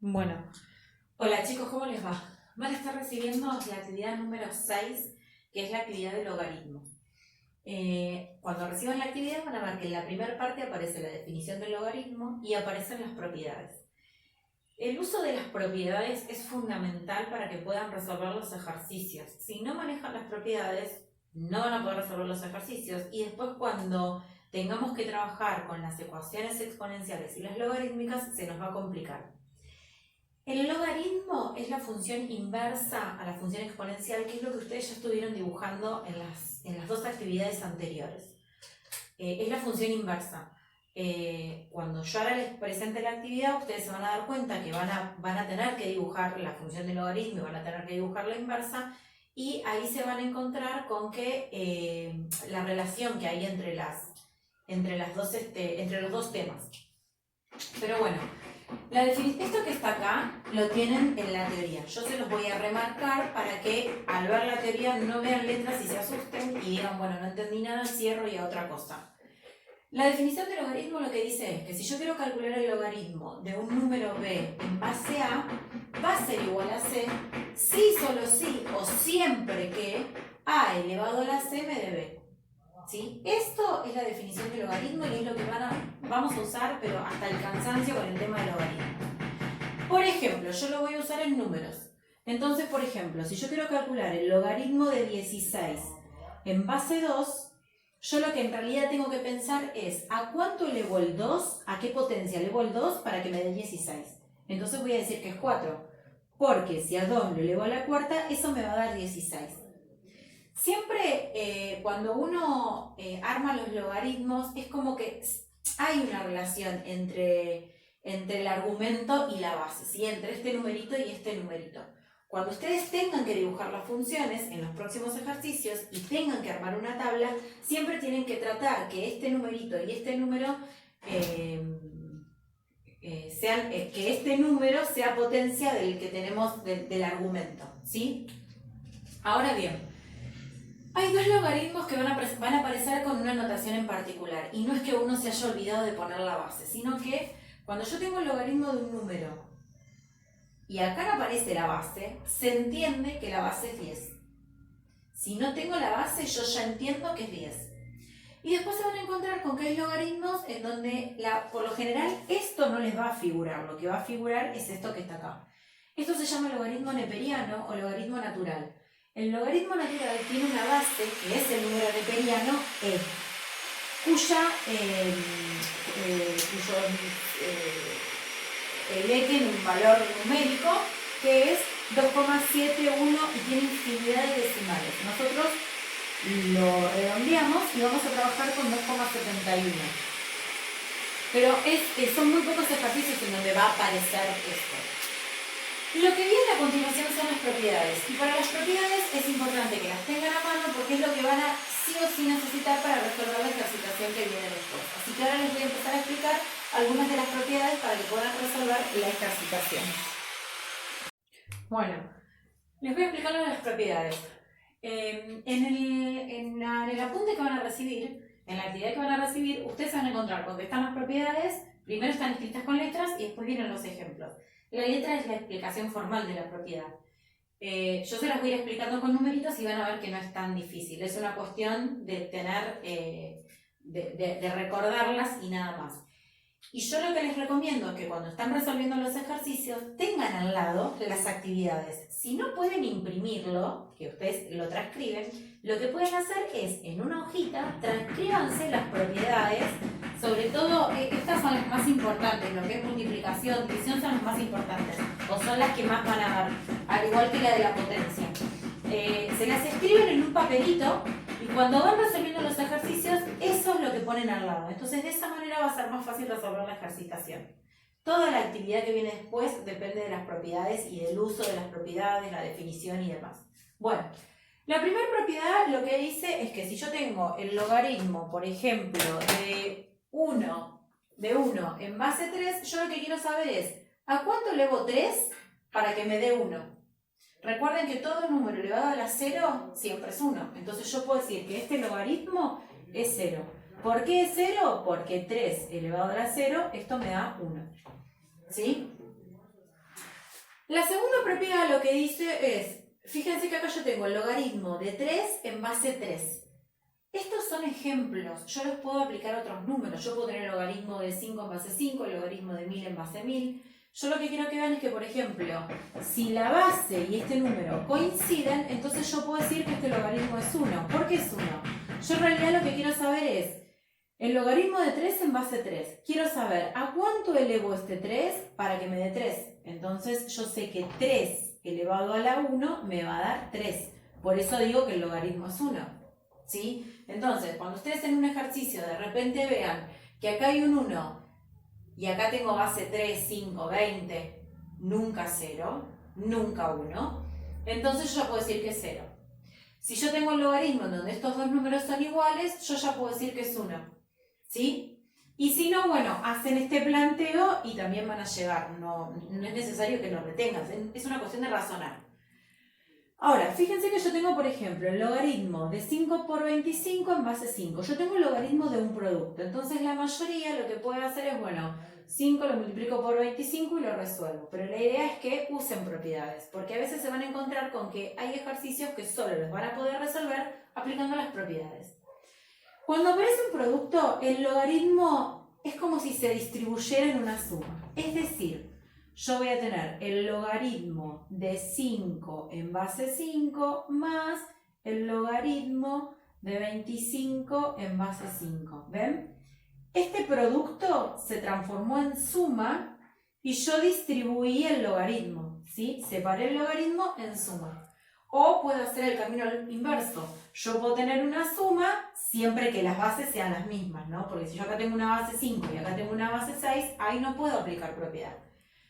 Bueno, hola chicos, ¿cómo les va? Van a estar recibiendo la actividad número 6, que es la actividad del logaritmo. Cuando reciban la actividad van a ver que en la primera parte aparece la definición del logaritmo y aparecen las propiedades. El uso de las propiedades es fundamental para que puedan resolver los ejercicios. Si no manejan las propiedades, no van a poder resolver los ejercicios y después cuando tengamos que trabajar con las ecuaciones exponenciales y las logarítmicas se nos va a complicar. El logaritmo es la función inversa a la función exponencial, que es lo que ustedes ya estuvieron dibujando en las dos actividades anteriores. Es la función inversa. Cuando yo ahora les presente la actividad, ustedes se van a dar cuenta que van a tener que dibujar la función de logaritmo y van a tener que dibujar la inversa, y ahí se van a encontrar con que la relación que hay entre los dos temas. Pero bueno, esto que está acá lo tienen en la teoría. Yo se los voy a remarcar para que al ver la teoría no vean letras y se asusten y digan, bueno, no entendí nada, cierro y a otra cosa. La definición de logaritmo lo que dice es que si yo quiero calcular el logaritmo de un número b en base a, va a ser igual a c si, solo si o siempre que a elevado a la c me dé b. ¿Sí? Esto es la definición de logaritmo y es lo que vamos a usar, pero hasta el cansancio con el tema de logaritmo. Por ejemplo, yo lo voy a usar en números. Entonces, por ejemplo, si yo quiero calcular el logaritmo de 16 en base 2, yo lo que en realidad tengo que pensar es ¿a cuánto elevo el 2? ¿A qué potencia elevo el 2 para que me dé 16? Entonces voy a decir que es 4, porque si a 2 lo elevo a la cuarta, eso me va a dar 16. Siempre cuando uno arma los logaritmos es como que hay una relación entre el argumento y la base, ¿sí? Entre este numerito y este numerito. Cuando ustedes tengan que dibujar las funciones en los próximos ejercicios y tengan que armar una tabla, siempre tienen que tratar que este numerito y este número que este número sea potencia del que tenemos del argumento, ¿sí? Ahora bien, hay dos logaritmos que van a aparecer con una notación en particular, y no es que uno se haya olvidado de poner la base, sino que cuando yo tengo el logaritmo de un número y acá no aparece la base, se entiende que la base es 10. Si no tengo la base, yo ya entiendo que es 10. Y después se van a encontrar con que hay logaritmos en donde, por lo general, esto no les va a figurar. Lo que va a figurar es esto que está acá. Esto se llama logaritmo neperiano o logaritmo natural. El logaritmo natural tiene una base, que es el número neperiano, e, el e tiene un valor numérico que es 2,71 y tiene infinidad de decimales. Nosotros lo redondeamos y vamos a trabajar con 2,71. Pero son muy pocos ejercicios en donde va a aparecer esto. Lo que viene a continuación son las propiedades. Y para las propiedades es importante que las tengan a mano porque es lo que van a sí o sí necesitar para resolver la ejercitación que viene después. Así que ahora les voy a empezar a explicar algunas de las propiedades para que puedan resolver la ejercitación. Bueno, les voy a explicar las propiedades. En el apunte que van a recibir, en la actividad que van a recibir, ustedes se van a encontrar con que están las propiedades, primero están escritas con letras y después vienen los ejemplos. La letra es la explicación formal de la propiedad. Yo se las voy a ir explicando con numeritos y van a ver que no es tan difícil. Es una cuestión de tener, de recordarlas y nada más. Y yo lo que les recomiendo es que cuando están resolviendo los ejercicios tengan al lado las actividades. Si no pueden imprimirlo, que ustedes lo transcriben, lo que pueden hacer es en una hojita transcríbanse las propiedades, sobre todo estas son las más importantes, lo que es multiplicación, división son las más importantes, o son las que más van a ver, al igual que la de la potencia. Se las escriben en un papelito y cuando van resolviendo los ejercicios, eso es lo que ponen al lado. Entonces de esa manera va a ser más fácil resolver la ejercitación. Toda la actividad que viene después depende de las propiedades y del uso de las propiedades, la definición y demás. Bueno, la primera propiedad lo que dice es que si yo tengo el logaritmo, por ejemplo, de 1 en base 3, yo lo que quiero saber es ¿a cuánto elevo 3 para que me dé 1? Recuerden que todo número elevado a la 0 siempre es 1. Entonces yo puedo decir que este logaritmo es 0. ¿Por qué es 0? Porque 3 elevado a la 0, esto me da 1. ¿Sí? La segunda propiedad lo que dice es, fíjense que acá yo tengo el logaritmo de 3 en base 3. Estos son ejemplos, yo los puedo aplicar a otros números. Yo puedo tener el logaritmo de 5 en base 5, el logaritmo de 1000 en base 1000. Yo lo que quiero que vean es que, por ejemplo, si la base y este número coinciden, entonces yo puedo decir que este logaritmo es 1. ¿Por qué es 1? Yo en realidad lo que quiero saber es el logaritmo de 3 en base 3. Quiero saber a cuánto elevo este 3 para que me dé 3. Entonces yo sé que 3 elevado a la 1 me va a dar 3. Por eso digo que el logaritmo es 1. ¿Sí? Entonces, cuando ustedes en un ejercicio de repente vean que acá hay un 1 y acá tengo base 3, 5, 20, nunca 0, nunca 1, entonces yo ya puedo decir que es 0. Si yo tengo un logaritmo en donde estos dos números son iguales, yo ya puedo decir que es 1. ¿Sí? Y si no, bueno, hacen este planteo y también van a llegar. No es necesario que lo retengan, es una cuestión de razonar. Ahora, fíjense que yo tengo, por ejemplo, el logaritmo de 5 por 25 en base 5. Yo tengo el logaritmo de un producto. Entonces la mayoría lo que puede hacer es, bueno, 5 lo multiplico por 25 y lo resuelvo. Pero la idea es que usen propiedades, porque a veces se van a encontrar con que hay ejercicios que solo los van a poder resolver aplicando las propiedades. Cuando aparece un producto, el logaritmo es como si se distribuyera en una suma. Es decir, yo voy a tener el logaritmo de 5 en base 5 más el logaritmo de 25 en base 5. ¿Ven? Este producto se transformó en suma y yo distribuí el logaritmo, ¿sí? Separé el logaritmo en suma. O puedo hacer el camino inverso. Yo puedo tener una suma siempre que las bases sean las mismas, ¿no? Porque si yo acá tengo una base 5 y acá tengo una base 6, ahí no puedo aplicar propiedad.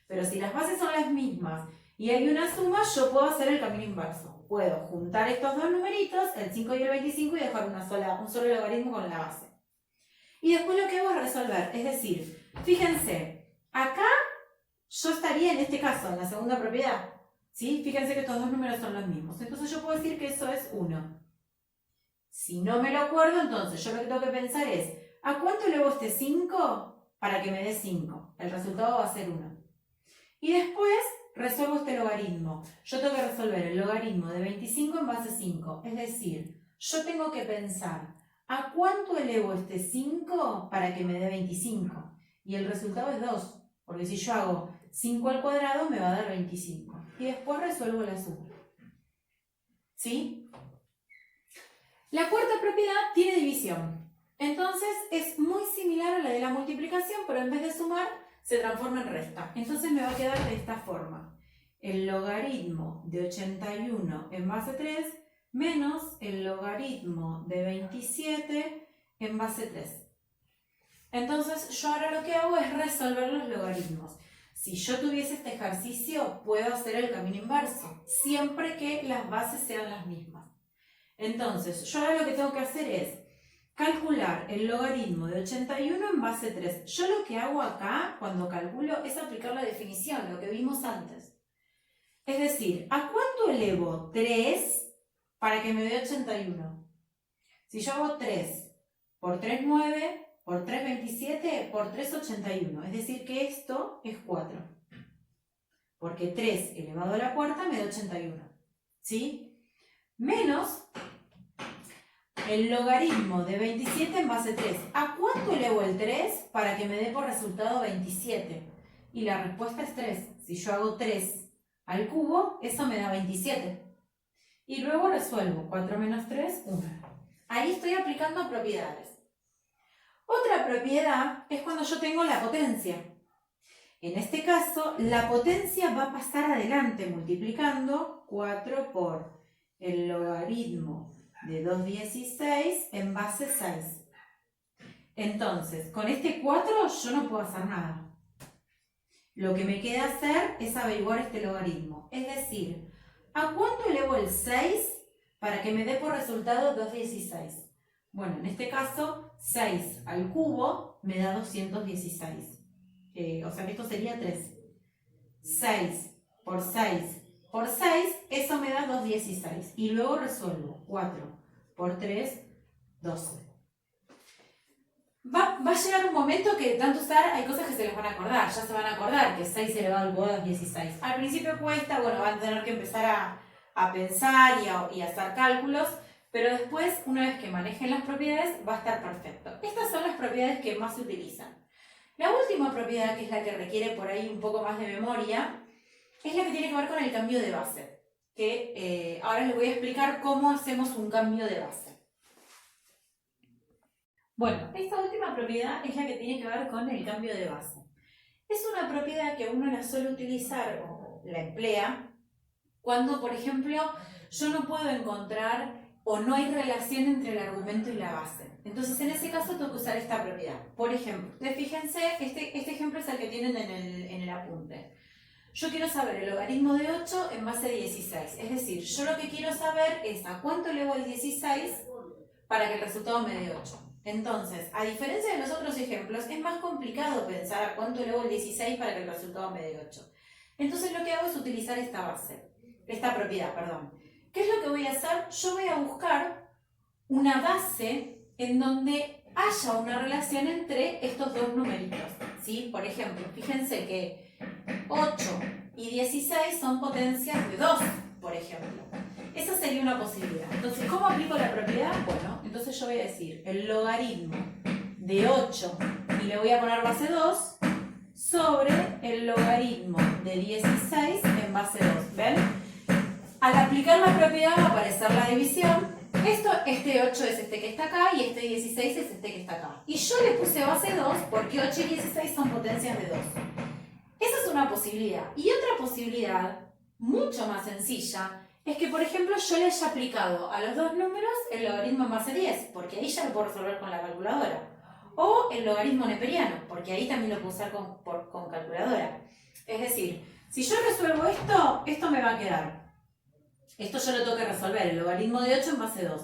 Pero si las bases son las mismas y hay una suma, yo puedo hacer el camino inverso. Puedo juntar estos dos numeritos, el 5 y el 25, y dejar un solo logaritmo con la base. Y después lo que hago es resolver. Es decir, fíjense, acá yo estaría en este caso, en la segunda propiedad. ¿Sí? Fíjense que estos dos números son los mismos. Entonces yo puedo decir que eso es 1. Si no me lo acuerdo, entonces yo lo que tengo que pensar es, ¿a cuánto elevo este 5 para que me dé 5? El resultado va a ser 1. Y después resuelvo este logaritmo. Yo tengo que resolver el logaritmo de 25 en base 5. Es decir, yo tengo que pensar, ¿a cuánto elevo este 5 para que me dé 25? Y el resultado es 2. Porque si yo hago 5 al cuadrado me va a dar 25. Y después resuelvo la suma. ¿Sí? La cuarta propiedad tiene división. Entonces es muy similar a la de la multiplicación, pero en vez de sumar se transforma en resta. Entonces me va a quedar de esta forma. El logaritmo de 81 en base 3 menos el logaritmo de 27 en base 3. Entonces yo ahora lo que hago es resolver los logaritmos. Si yo tuviese este ejercicio, puedo hacer el camino inverso, siempre que las bases sean las mismas. Entonces, yo ahora lo que tengo que hacer es calcular el logaritmo de 81 en base 3. Yo lo que hago acá, cuando calculo, es aplicar la definición, lo que vimos antes. Es decir, ¿a cuánto elevo 3 para que me dé 81? Si yo hago 3 por 3, 9... por 3, 27, por 3, 81. Es decir, que esto es 4. Porque 3 elevado a la cuarta me da 81. ¿Sí? Menos el logaritmo de 27 en base 3. ¿A cuánto elevo el 3 para que me dé por resultado 27? Y la respuesta es 3. Si yo hago 3 al cubo, eso me da 27. Y luego resuelvo. 4 menos 3, 1. Ahí estoy aplicando propiedades. Otra propiedad es cuando yo tengo la potencia. En este caso, la potencia va a pasar adelante multiplicando 4 por el logaritmo de 2,16 en base 6. Entonces, con este 4 yo no puedo hacer nada. Lo que me queda hacer es averiguar este logaritmo. Es decir, ¿a cuánto elevo el 6 para que me dé por resultado 2,16? Bueno, en este caso, 6 al cubo me da 216. O sea que esto sería 3. 6 por 6 por 6, eso me da 216. Y luego resuelvo. 4 por 3, 12. va a llegar un momento que de tanto usar hay cosas que se les van a acordar, ya se van a acordar que 6 elevado al cuadrado es 16. Al principio cuesta, bueno, van a tener que empezar a pensar y a hacer cálculos, pero después, una vez que manejen las propiedades, va a estar perfecto. Estas son las propiedades que más se utilizan. La última propiedad, que es la que requiere por ahí un poco más de memoria, es la que tiene que ver con el cambio de base, que ahora les voy a explicar cómo hacemos un cambio de base. Bueno, esta última propiedad es la que tiene que ver con el cambio de base. Es una propiedad que uno la suele utilizar o la emplea cuando, por ejemplo, yo no puedo encontrar o no hay relación entre el argumento y la base. Entonces, en ese caso, tengo que usar esta propiedad. Por ejemplo, fíjense, este ejemplo es el que tienen en el apunte. Yo quiero saber el logaritmo de 8 en base a 16. Es decir, yo lo que quiero saber es a cuánto elevo el 16 para que el resultado me dé 8. Entonces, a diferencia de los otros ejemplos, es más complicado pensar a cuánto elevo el 16 para que el resultado me dé 8. Entonces, lo que hago es utilizar esta propiedad, perdón. ¿Qué es lo que voy a hacer? Yo voy a buscar una base en donde haya una relación entre estos dos numeritos, ¿sí? Por ejemplo, fíjense que 8 y 16 son potencias de 2, por ejemplo. Esa sería una posibilidad. Entonces, ¿cómo aplico la propiedad? Bueno, entonces yo voy a decir el logaritmo de 8 y le voy a poner base 2 sobre el logaritmo de 16 en base 2. ¿Ven? Al aplicar la propiedad va a aparecer la división. Este 8 es este que está acá y este 16 es este que está acá. Y yo le puse base 2 porque 8 y 16 son potencias de 2. Esa es una posibilidad. Y otra posibilidad, mucho más sencilla, es que, por ejemplo, yo le haya aplicado a los dos números el logaritmo en base 10, porque ahí ya lo puedo resolver con la calculadora. O el logaritmo neperiano, porque ahí también lo puedo usar con calculadora. Es decir, si yo resuelvo esto me va a quedar. Esto yo lo tengo que resolver, el logaritmo de 8 en base 2.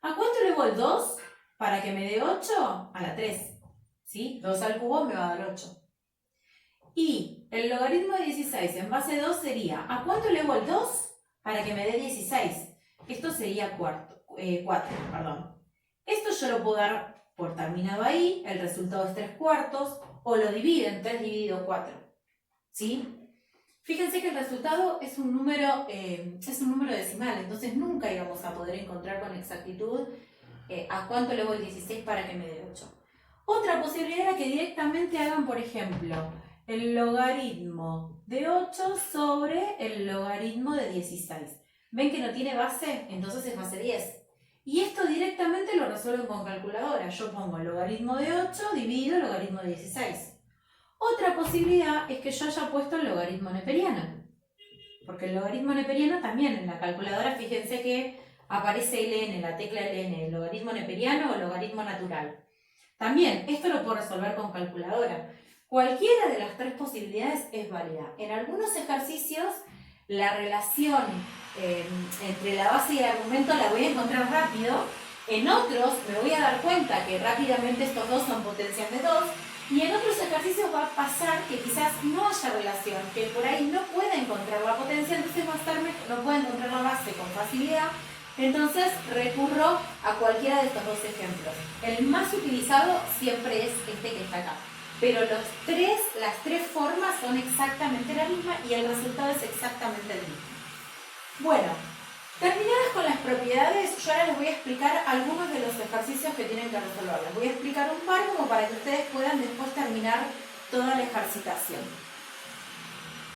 ¿A cuánto elevo el 2 para que me dé 8? A la 3. ¿Sí? 2 al cubo me va a dar 8. Y el logaritmo de 16 en base 2 sería, ¿a cuánto elevo el 2 para que me dé 16? Esto sería 4, perdón. Esto yo lo puedo dar por terminado ahí, el resultado es 3 cuartos, o lo divido en 3 dividido 4. ¿Sí? Fíjense que el resultado es un número decimal, entonces nunca íbamos a poder encontrar con exactitud a cuánto elevo el 16 para que me dé 8. Otra posibilidad era que directamente hagan, por ejemplo, el logaritmo de 8 sobre el logaritmo de 16. ¿Ven que no tiene base? Entonces es base 10. Y esto directamente lo resuelven con calculadora. Yo pongo el logaritmo de 8 dividido el logaritmo de 16. Otra posibilidad es que yo haya puesto el logaritmo neperiano. Porque el logaritmo neperiano también en la calculadora, fíjense que aparece ln, la tecla ln, el logaritmo neperiano o el logaritmo natural. También, esto lo puedo resolver con calculadora. Cualquiera de las tres posibilidades es válida. En algunos ejercicios, la relación entre la base y el argumento la voy a encontrar rápido. En otros me voy a dar cuenta que rápidamente estos dos son potencias de 2. Y en otros ejercicios va a pasar que quizás no haya relación, que por ahí no pueda encontrar la potencia, entonces más tarde no puede encontrar la base con facilidad. Entonces recurro a cualquiera de estos dos ejemplos. El más utilizado siempre es este que está acá. Pero las tres formas son exactamente la misma y el resultado es exactamente el mismo. Bueno, terminadas con las propiedades, yo ahora les voy a explicar algunos de los ejercicios que tienen que resolver. Les voy a explicar un par como para que ustedes puedan después terminar toda la ejercitación.